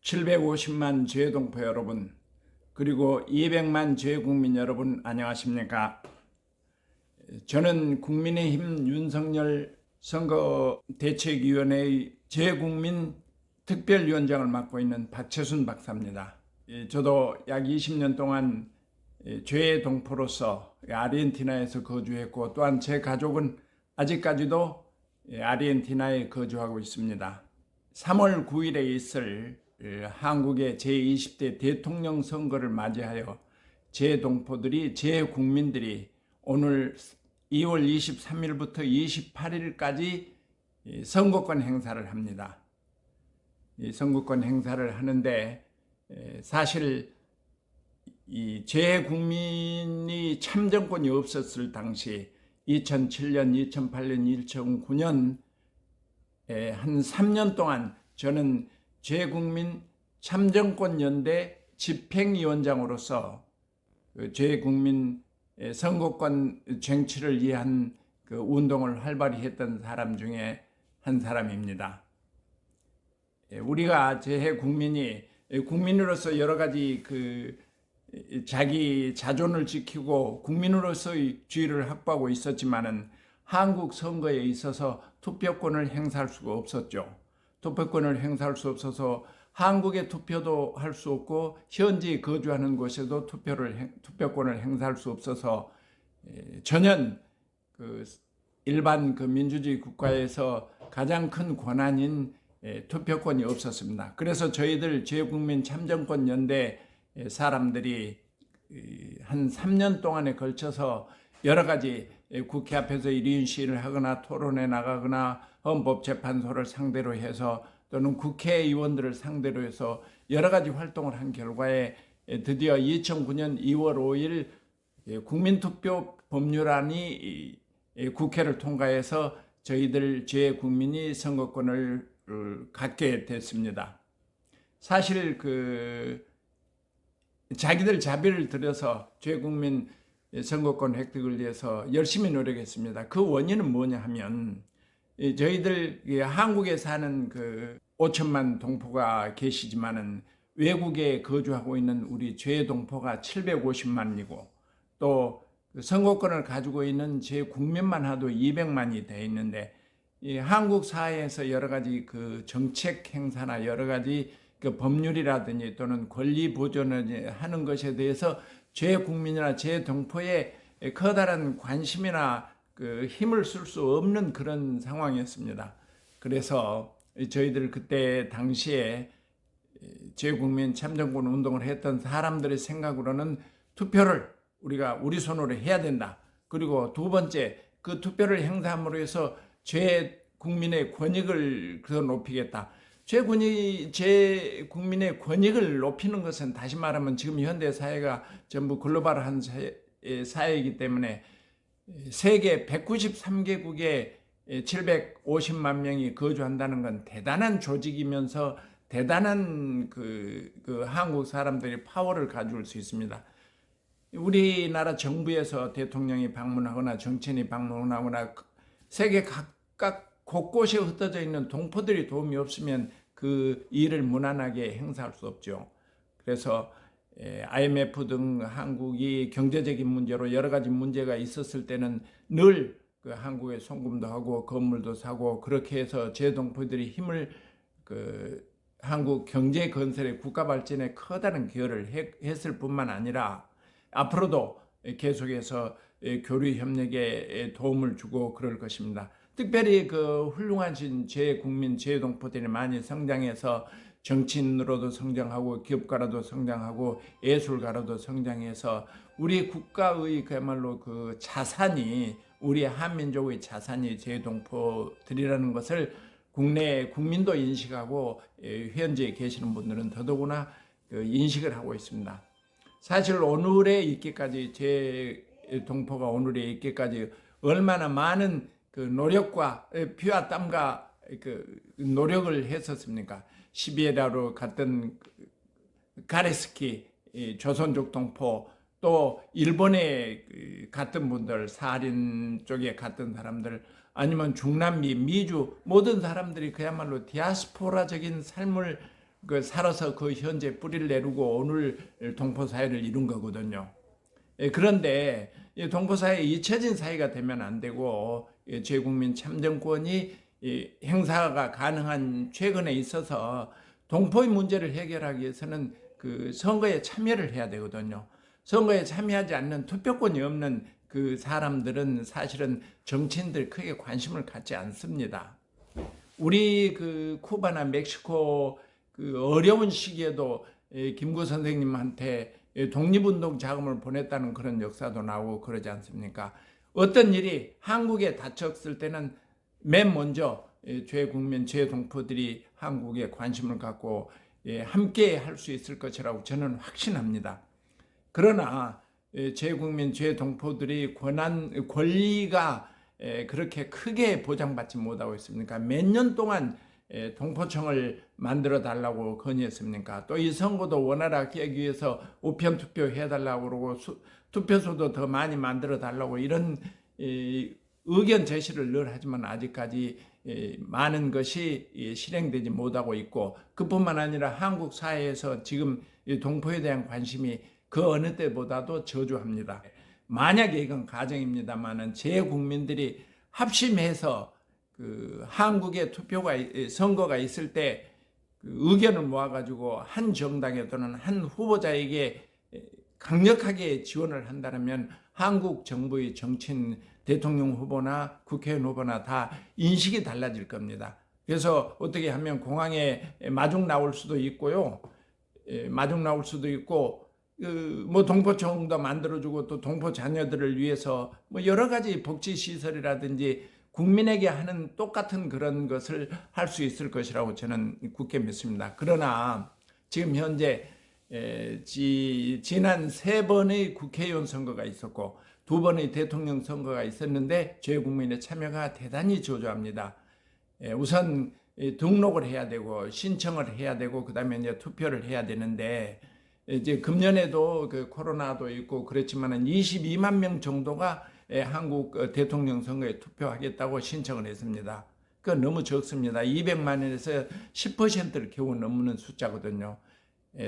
750만 재외동포 여러분, 그리고 200만 재외국민 여러분 안녕하십니까? 저는 국민의힘 윤석열 선거대책위원회의 재외국민 특별위원장을 맡고 있는 박채순 박사입니다. 저도 약 20년 동안 재외동포로서 아르헨티나에서 거주했고, 또한 제 가족은 아직까지도 아르헨티나에 거주하고 있습니다. 3월 9일에 있을 한국의 제20대 대통령 선거를 맞이하여 재동포들이, 재국민들이 오늘 2월 23일부터 28일까지 선거권 행사를 합니다. 이 선거권 행사를 하는데, 사실 이 재국민이 참정권이 없었을 당시 2007년, 2008년, 2009년 한 3년 동안 저는 재국민 참정권 연대 집행위원장으로서 재국민 선거권 쟁취를 위한 그 운동을 활발히 했던 사람 중에 한 사람입니다. 우리가 재국민이 국민으로서 여러 가지 자기 자존을 지키고 국민으로서의 지위를 확보하고 있었지만은 한국 선거에 있어서 투표권을 행사할 수가 없었죠. 투표권을 행사할 수 없어서 한국에 투표도 할 수 없고 현지 거주하는 곳에도 투표권을 행사할 수 없어서 전혀 일반 민주주의 국가에서 가장 큰 권한인 투표권이 없었습니다. 그래서 저희들 재국민 참정권 연대 사람들이 한 3년 동안에 걸쳐서 여러 가지 국회 앞에서 1인 시위를 하거나 토론에 나가거나 헌법재판소를 상대로 해서 또는 국회의원들을 상대로 해서 여러 가지 활동을 한 결과에 드디어 2009년 2월 5일 국민투표 법률안이 국회를 통과해서 저희들 재국민이 선거권을 갖게 됐습니다. 사실 자기들 자비를 들여서 재국민 선거권 획득을 위해서 열심히 노력했습니다. 그 원인은 뭐냐 하면, 저희들 한국에 사는 5천만 동포가 계시지만은 외국에 거주하고 있는 우리 재동포가 750만이고, 또 선거권을 가지고 있는 재국민만 하도 200만이 돼 있는데, 이 한국 사회에서 여러 가지 정책 행사나 여러 가지 법률이라든지 또는 권리 보존을 하는 것에 대해서 재국민이나 재동포의 커다란 관심이나 힘을 쓸 수 없는 그런 상황이었습니다. 그래서 저희들 그때 당시에 재국민 참정권 운동을 했던 사람들의 생각으로는 투표를 우리 손으로 해야 된다. 그리고 두 번째, 그 투표를 행사함으로 해서 재국민의 권익을 더 높이겠다. 재국민의 권익을 높이는 것은, 다시 말하면 지금 현대 사회가 전부 글로벌한 사회이기 때문에 세계 193개국에 750만 명이 거주한다는 건 대단한 조직이면서 대단한 한국 사람들이 파워를 가질 수 있습니다. 우리나라 정부에서 대통령이 방문하거나 정치인이 방문하거나 세계 각각 곳곳에 흩어져 있는 동포들이 도움이 없으면 그 일을 무난하게 행사할 수 없죠. 그래서 IMF 등 한국이 경제적인 문제로 여러 가지 문제가 있었을 때는 늘 한국에 송금도 하고 건물도 사고, 그렇게 해서 재동포들이 힘을 한국 경제 건설에, 국가 발전에 커다란 기여를 했을 뿐만 아니라 앞으로도 계속해서 교류 협력에 도움을 주고 그럴 것입니다. 특별히 훌륭하신 재국민, 재동포들이 많이 성장해서 정치인으로도 성장하고 기업가로도 성장하고 예술가로도 성장해서 우리 국가의 그야말로 자산이, 우리 한민족의 자산이 재동포들이라는 것을 국내 국민도 인식하고 현지에 계시는 분들은 더더구나 인식을 하고 있습니다. 사실 오늘에 있기까지, 재동포가 오늘에 있기까지 얼마나 많은 노력과 피와 땀과 노력을 했었습니까? 시베리아로 갔던 가레스키 조선족 동포, 또 일본에 갔던 분들, 사하린 쪽에 갔던 사람들, 아니면 중남미, 미주 모든 사람들이 그야말로 디아스포라적인 삶을 살아서 그 현재 뿌리를 내리고 오늘 동포 사회를 이룬 거거든요. 그런데 동포 사회 잊혀진 사회가 되면 안 되고 재국민 참정권이 행사가 가능한 최근에 있어서 동포의 문제를 해결하기 위해서는 그 선거에 참여를 해야 되거든요. 선거에 참여하지 않는 투표권이 없는 그 사람들은 사실은 정치인들 크게 관심을 갖지 않습니다. 우리 그 쿠바나 멕시코 그 어려운 시기에도 김구 선생님한테 독립운동 자금을 보냈다는 그런 역사도 나오고 그러지 않습니까? 어떤 일이 한국에 닥쳤을 때는 맨 먼저 재국민, 재동포들이 한국에 관심을 갖고 함께 할 수 있을 것이라고 저는 확신합니다. 그러나 재국민, 재동포들이 권리가 그렇게 크게 보장받지 못하고 있습니까? 몇 년 동안 동포청을 만들어 달라고 건의했습니까? 또 이 선거도 원활하게 하기 위해서 우편 투표 해달라고 그러고 투표소도 더 많이 만들어 달라고 이런 의견 제시를 늘 하지만 아직까지 많은 것이 실행되지 못하고 있고, 그뿐만 아니라 한국 사회에서 지금 동포에 대한 관심이 그 어느 때보다도 저조합니다. 만약에 이건 가정입니다만은 제 국민들이 합심해서 그 한국에 선거가 있을 때 그 의견을 모아가지고 한 정당에 또는 한 후보자에게 강력하게 지원을 한다면 한국 정부의 정치인, 대통령 후보나 국회의원 후보나 다 인식이 달라질 겁니다. 그래서 어떻게 하면 공항에 마중 나올 수도 있고요. 마중 나올 수도 있고, 뭐 동포청도 만들어주고 또 동포 자녀들을 위해서 뭐 여러 가지 복지 시설이라든지 국민에게 하는 똑같은 그런 것을 할 수 있을 것이라고 저는 굳게 믿습니다. 그러나 지금 현재 지난 3번의 국회의원 선거가 있었고 2번의 대통령 선거가 있었는데 재국민의 참여가 대단히 저조합니다. 우선 등록을 해야 되고 신청을 해야 되고 그다음에 이제 투표를 해야 되는데, 이제 금년에도 그 코로나도 있고 그렇지만은 22만 명 정도가 한국 대통령 선거에 투표하겠다고 신청을 했습니다. 그건 너무 적습니다. 200만에서 10%를 겨우 넘는 숫자거든요.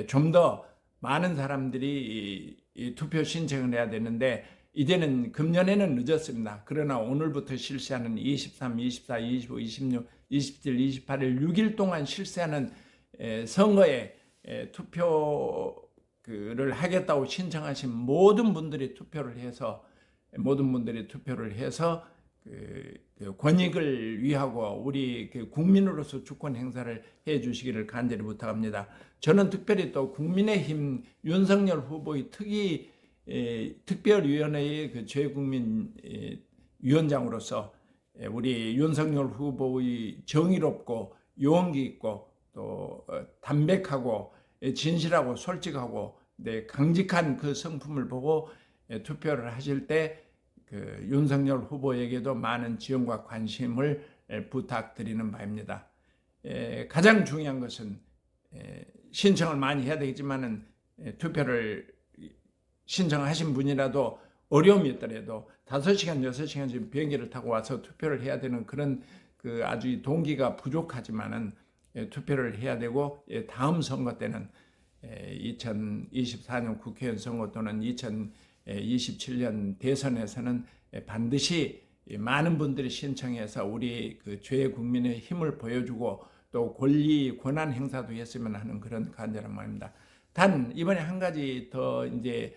좀 더 많은 사람들이 이 투표 신청을 해야 되는데 이제는 금년에는 늦었습니다. 그러나 오늘부터 실시하는 23, 24, 25, 26, 27, 28일 6일 동안 실시하는 선거에 투표를 하겠다고 신청하신 모든 분들이 투표를 해서 그 권익을 위하고 우리 그 국민으로서 주권 행사를 해 주시기를 간절히 부탁합니다. 저는 특별히 또 국민의힘 윤석열 후보의 특별위원회의 그 재국민 위원장으로서 우리 윤석열 후보의 정의롭고 용기 있고 또 담백하고 진실하고 솔직하고 강직한 그 성품을 보고 투표를 하실 때 그 윤석열 후보에게도 많은 지원과 관심을 부탁드리는 바입니다. 가장 중요한 것은 신청을 많이 해야 되겠지만은 투표를 신청하신 분이라도 어려움이 있더라도 5시간, 6시간 지금 비행기를 타고 와서 투표를 해야 되는 그런 그 아주 동기가 부족하지만은 투표를 해야 되고, 다음 선거 때는 2024년 국회의원 선거 또는 2027년 대선에서는 반드시 많은 분들이 신청해서 우리 그 재국민의 힘을 보여주고 또 권한 행사도 했으면 하는 그런 간절한 마음입니다. 단 이번에 한 가지 더 이제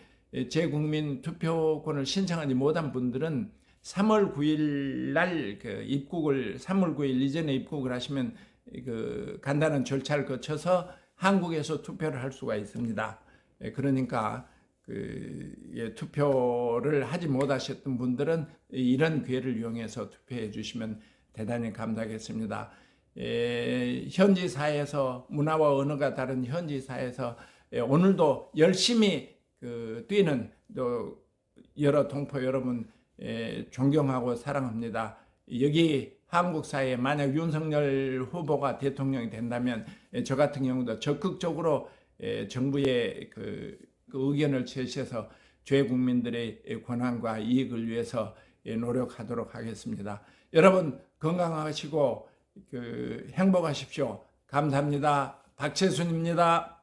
재국민 투표권을 신청하지 못한 분들은 3월 9일 날 그 3월 9일 이전에 입국을 하시면 그 간단한 절차를 거쳐서 한국에서 투표를 할 수가 있습니다. 그러니까 투표를 하지 못하셨던 분들은 이런 기회를 이용해서 투표해 주시면 대단히 감사하겠습니다. 현지 사회에서 문화와 언어가 다른 현지 사회에서 오늘도 열심히 뛰는 또 여러 동포 여러분 존경하고 사랑합니다. 여기 한국 사회에 만약 윤석열 후보가 대통령이 된다면 저 같은 경우도 적극적으로 정부의 그 의견을 제시해서 재국민들의 권한과 이익을 위해서 노력하도록 하겠습니다. 여러분 건강하시고 행복하십시오. 감사합니다. 박채순입니다.